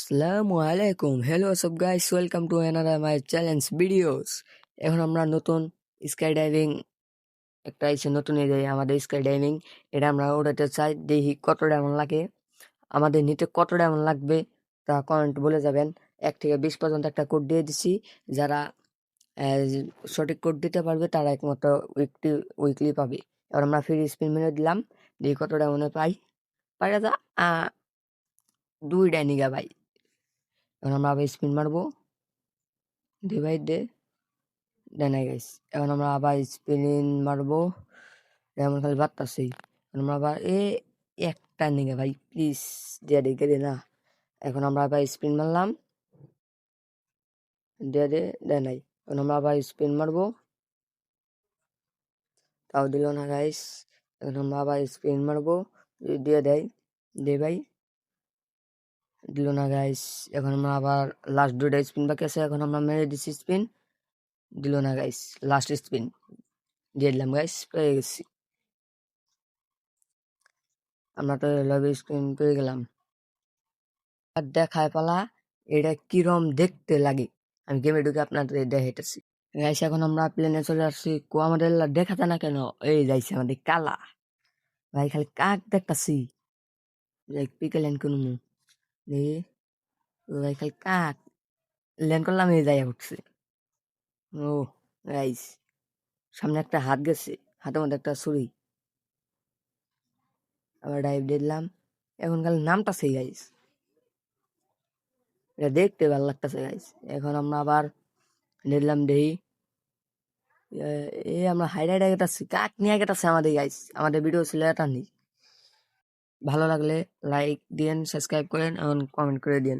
আসসালামু আলাইকুম, হ্যালো সব guys, welcome to another my challenge videos. এখন আমরা নতুন স্কাই ডাইভিং একটা এসে নতুন এই যে আমাদের স্কাই ডাইভিং এটা আমরা উড়াতে চাই, দেখি কতটা এমন লাগে, আমাদের নিতে কতটা এমন লাগবে তা কমেন্ট বলে যাবেন। 1 থেকে 20 পর্যন্ত একটা কোড দিয়ে দিছি, যারা সঠিক কোড দিতে পারবে তারা একমাত্র উইকলি পাবে। এবার আমরা ফ্রি স্পিন মেরে দিলাম, দেখি কতটা মনে পাই। পাই যা 2 ডাইনিগা ভাই। এখন আমরা আবার স্পিন মারবো, দে ভাই দে, দেয় নাই গাইস। এখন আমরা আবার স্পিন মারবো, এমন খালি বাড়তাছেই। আমরা আবার একটা নিগে ভাই প্লিজ দিয়ে দেখে দে না। এখন আমরা আবার স্পিন মারলাম, দিয়ে দে, দেয় নাই। এখন আমরা আবার স্পিন মারবো, তাও দিল না গাইস। এখন আমরা আবার স্পিন মারবো, দিয়ে দেয়, দে ভাই, দিল না গাইস। এখন আমরা আবার লাস্ট 2টা স্পিন বাকি আছে, এখন আমরা মেরে দিচ্ছি স্পিন, দিল না গাইস। লাস্ট স্পিন দিয়ে দিলাম গাইস, পেয়ে গেছি। আমরা তো লবি স্ক্রিন পেয়ে গেলাম। আর দেখায় পালা এটা কিরম দেখতে লাগে, আমি গেমে ঢুকে আপনাদের দেখাইতেছি গাইস। এখন আমরা প্লেনে চলে আসছি, আমাদের দেখা যায় না কেন, এই যাইছে আমাদের কালা ভাই, খালি কাক দেখতাছি পিকে ল্যান্ড করবো ভাই, খালি কাক ল্যান্ড করলাম, এই যাই উঠছে। ও গাইস, সামনে একটা হাত গেছে, হাতের মধ্যে একটা ছুরি, আবার ডাইভ দিলাম। এখন খালি নামটা সেই গাইস, এটা দেখতে ভালো লাগতেছে গাইস। এখন আমরা আবার নিলাম দেহি, আমরা হাইলাইট গেটাচ্ছি, কাক নিয়ে গেটাচ্ছে আমাদের গাইস। আমাদের ভিডিও ছিল এটা নেই, ভালো লাগলে লাইক দিয়েন, সাবস্ক্রাইব করেন এবং কমেন্ট করে দিন।